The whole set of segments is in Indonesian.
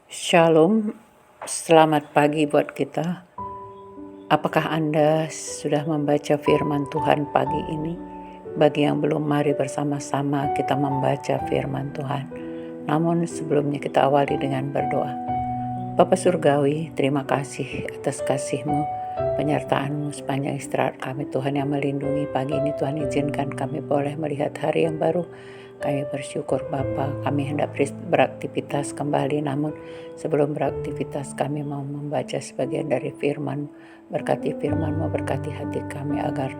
Shalom, selamat pagi buat kita. Apakah Anda sudah membaca firman Tuhan pagi ini? Bagi yang belum, mari bersama-sama kita membaca firman Tuhan. Namun sebelumnya kita awali dengan berdoa. Bapa Surgawi, terima kasih atas kasih-Mu, penyertaan-Mu sepanjang istirahat kami Tuhan yang melindungi pagi ini. Tuhan, izinkan kami boleh melihat hari yang baru. Kami bersyukur Bapa, kami hendak beraktivitas kembali, namun sebelum beraktivitas kami mau membaca sebagian dari firman. Berkati firman-Mu, berkati hati kami agar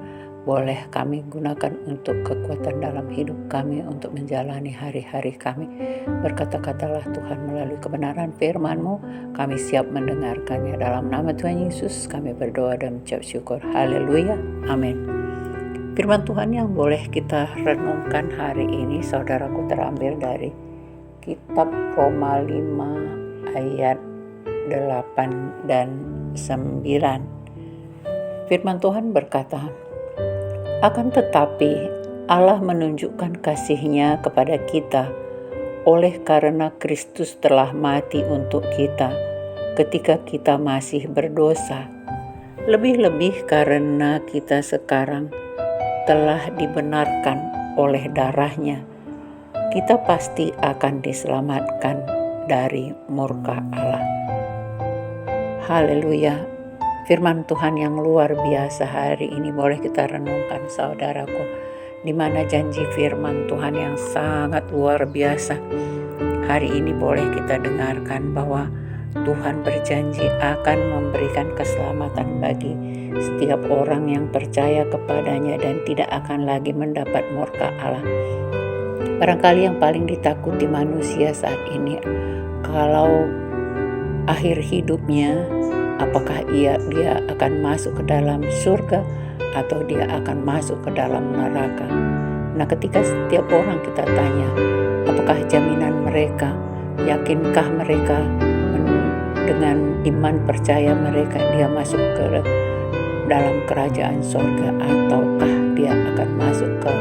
boleh kami gunakan untuk kekuatan dalam hidup kami untuk menjalani hari-hari kami. Berkata-katalah Tuhan melalui kebenaran firman-Mu, kami siap mendengarkannya. Dalam nama Tuhan Yesus kami berdoa dan mengucap syukur. Haleluya, amin. Firman Tuhan yang boleh kita renungkan hari ini, saudaraku, terambil dari kitab Roma 5 ayat 8 dan 9. Firman Tuhan berkata, "Akan tetapi Allah menunjukkan kasih-Nya kepada kita oleh karena Kristus telah mati untuk kita ketika kita masih berdosa. Lebih-lebih karena kita sekarang telah dibenarkan oleh darah-Nya, kita pasti akan diselamatkan dari murka Allah." Haleluya. Firman Tuhan yang luar biasa hari ini boleh kita renungkan, saudaraku, di mana janji firman Tuhan yang sangat luar biasa hari ini boleh kita dengarkan bahwa Tuhan berjanji akan memberikan keselamatan bagi setiap orang yang percaya kepadanya dan tidak akan lagi mendapat murka Allah. Barangkali yang paling ditakuti manusia saat ini, kalau akhir hidupnya, apakah dia akan masuk ke dalam surga atau dia akan masuk ke dalam neraka. Nah, ketika setiap orang kita tanya, apakah jaminan mereka, yakinkah mereka dengan iman percaya mereka dia masuk ke dalam kerajaan surga, ataukah dia akan masuk ke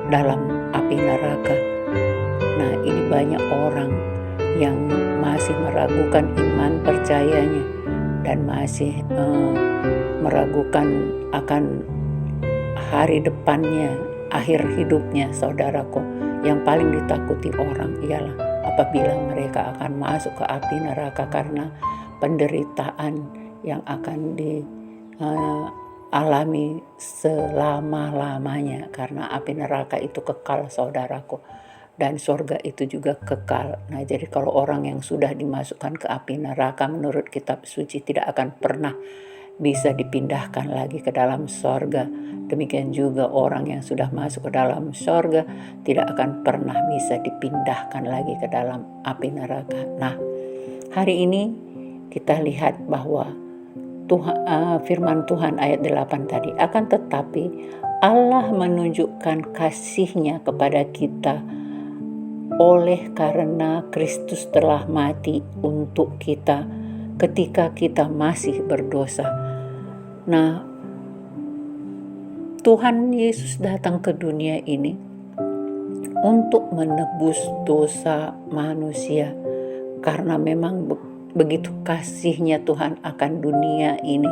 dalam api neraka. Nah, ini banyak orang yang masih meragukan iman percayanya dan masih meragukan akan hari depannya, akhir hidupnya, saudaraku. Yang paling ditakuti orang ialah apabila mereka akan masuk ke api neraka karena penderitaan yang akan dialami selama-lamanya, karena api neraka itu kekal, saudaraku, dan surga itu juga kekal. Nah, jadi kalau orang yang sudah dimasukkan ke api neraka menurut kitab suci tidak akan pernah bisa dipindahkan lagi ke dalam surga. Demikian juga orang yang sudah masuk ke dalam surga tidak akan pernah bisa dipindahkan lagi ke dalam api neraka. Nah, hari ini kita lihat bahwa firman Tuhan ayat 8 tadi, akan tetapi Allah menunjukkan kasih-Nya kepada kita oleh karena Kristus telah mati untuk kita ketika kita masih berdosa. Nah, Tuhan Yesus datang ke dunia ini untuk menebus dosa manusia, karena memang begitu kasih-Nya Tuhan akan dunia ini,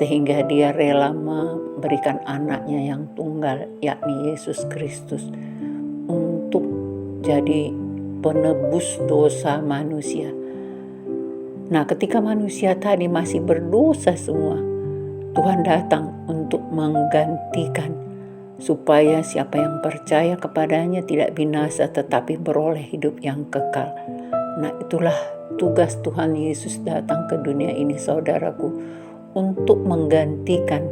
sehingga Dia rela memberikan anaknya yang tunggal, yakni Yesus Kristus, untuk jadi penebus dosa manusia. Nah, ketika manusia tadi masih berdosa semua, Tuhan datang untuk menggantikan supaya siapa yang percaya kepadanya tidak binasa tetapi beroleh hidup yang kekal. Nah, itulah tugas Tuhan Yesus datang ke dunia ini, saudaraku, untuk menggantikan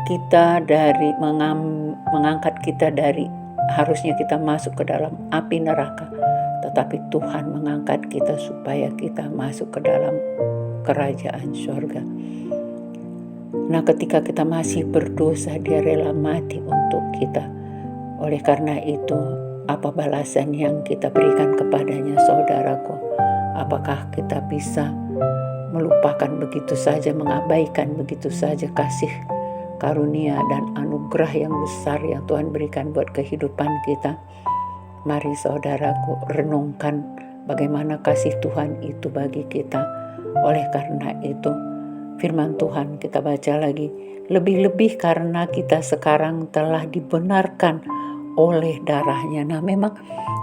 kita dari mengangkat kita dari harusnya kita masuk ke dalam api neraka, tetapi Tuhan mengangkat kita supaya kita masuk ke dalam kerajaan surga. Nah, ketika kita masih berdosa, Dia rela mati untuk kita. Oleh karena itu, apa balasan yang kita berikan kepadanya, saudaraku? Apakah kita bisa melupakan begitu saja, mengabaikan begitu saja kasih karunia dan anugerah yang besar yang Tuhan berikan buat kehidupan kita? Mari saudaraku, renungkan bagaimana kasih Tuhan itu bagi kita. Oleh karena itu, firman Tuhan kita baca lagi, lebih-lebih karena kita sekarang telah dibenarkan oleh darahnya. Nah, memang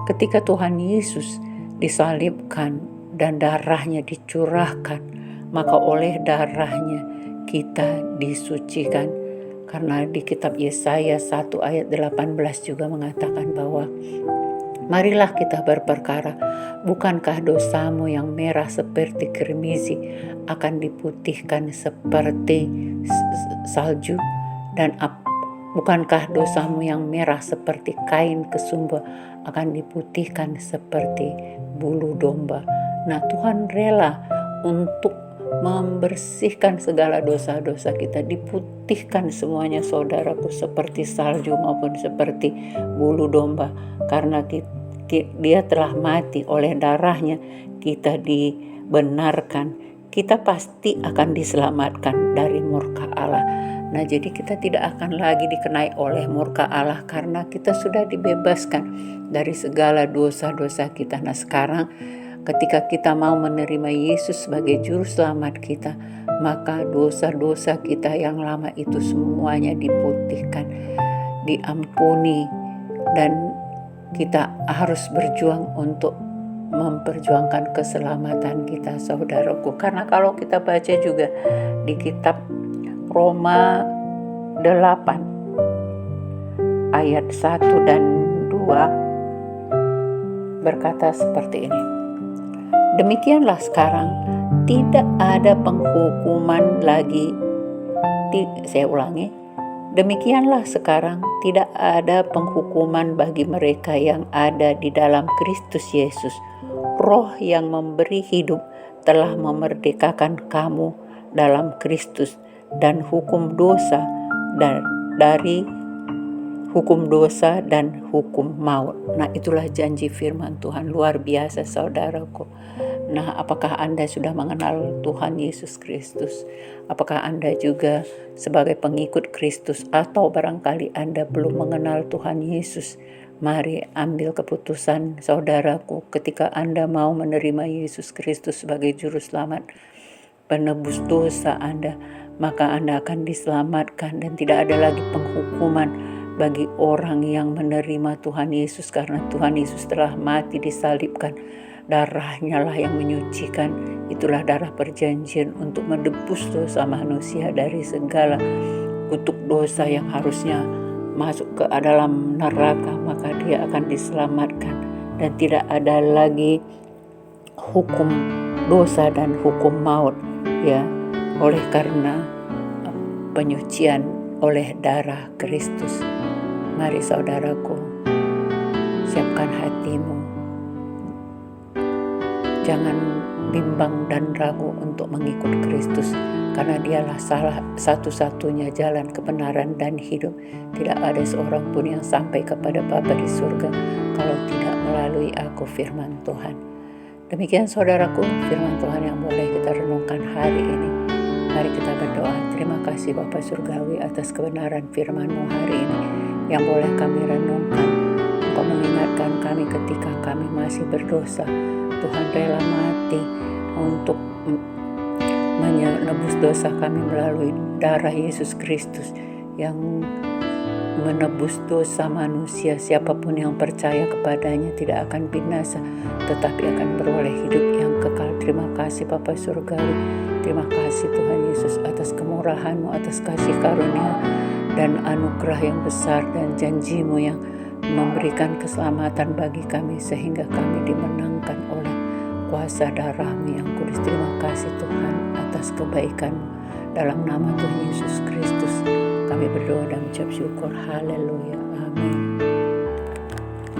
ketika Tuhan Yesus disalibkan dan darahnya dicurahkan, maka oleh darahnya kita disucikan. Karena di kitab Yesaya 1 ayat 18 juga mengatakan bahwa marilah kita berperkara, bukankah dosamu yang merah seperti kirmizi akan diputihkan seperti salju, dan bukankah dosamu yang merah seperti kain kesumba akan diputihkan seperti bulu domba. Nah, Tuhan rela untuk membersihkan segala dosa-dosa kita, diputihkan semuanya saudaraku, seperti salju maupun seperti bulu domba. Karena dia telah mati, oleh darahnya kita dibenarkan, kita pasti akan diselamatkan dari murka Allah. Nah, jadi kita tidak akan lagi dikenai oleh murka Allah karena kita sudah dibebaskan dari segala dosa-dosa kita. Nah, sekarang ketika kita mau menerima Yesus sebagai juru selamat kita, maka dosa-dosa kita yang lama itu semuanya diputihkan, diampuni, dan kita harus berjuang untuk memperjuangkan keselamatan kita saudaraku. Karena kalau kita baca juga di kitab Roma 8 ayat 1 dan 2 berkata seperti ini. Demikianlah sekarang tidak ada penghukuman lagi. Saya ulangi. Demikianlah sekarang tidak ada penghukuman bagi mereka yang ada di dalam Kristus Yesus. Roh yang memberi hidup telah memerdekakan kamu dalam Kristus dan hukum dosa dari hukum dosa dan hukum maut. Nah, itulah janji firman Tuhan, luar biasa saudaraku. Nah, apakah Anda sudah mengenal Tuhan Yesus Kristus? Apakah Anda juga sebagai pengikut Kristus, atau barangkali Anda belum mengenal Tuhan Yesus? Mari ambil keputusan saudaraku, ketika Anda mau menerima Yesus Kristus sebagai juru selamat, penebus dosa Anda, maka Anda akan diselamatkan dan tidak ada lagi penghukuman bagi orang yang menerima Tuhan Yesus, karena Tuhan Yesus telah mati disalibkan. Darahnya lah yang menyucikan. Itulah darah perjanjian untuk menebus dosa manusia dari segala kutuk dosa yang harusnya masuk ke dalam neraka. Maka dia akan diselamatkan dan tidak ada lagi hukum dosa dan hukum maut, ya, oleh karena penyucian oleh darah Kristus. Mari saudaraku, siapkan hatimu. Jangan bimbang dan ragu untuk mengikut Kristus, karena dialah satu-satunya jalan kebenaran dan hidup. Tidak ada seorang pun yang sampai kepada Bapa di surga kalau tidak melalui aku, firman Tuhan. Demikian saudaraku, firman Tuhan yang boleh kita renungkan hari ini. Mari kita berdoa. Terima kasih Bapa Surgawi atas kebenaran firman-Mu hari ini yang boleh kami renungkan. Engkau mengingatkan kami ketika kami masih berdosa. Tuhan rela mati untuk menebus dosa kami melalui darah Yesus Kristus yang menebus dosa manusia. Siapapun yang percaya kepadanya tidak akan binasa, tetapi akan beroleh hidup yang kekal. Terima kasih Bapa Surgawi. Terima kasih Tuhan Yesus atas kemurahan-Mu, atas kasih karunia dan anugerah yang besar dan janji-Mu yang memberikan keselamatan bagi kami sehingga kami dimenangkan oleh kuasa darah-Mu yang kudus. Terima kasih Tuhan atas kebaikan-Mu. Dalam nama Tuhan Yesus Kristus kami berdoa dan mengucap syukur. Haleluya. Amin.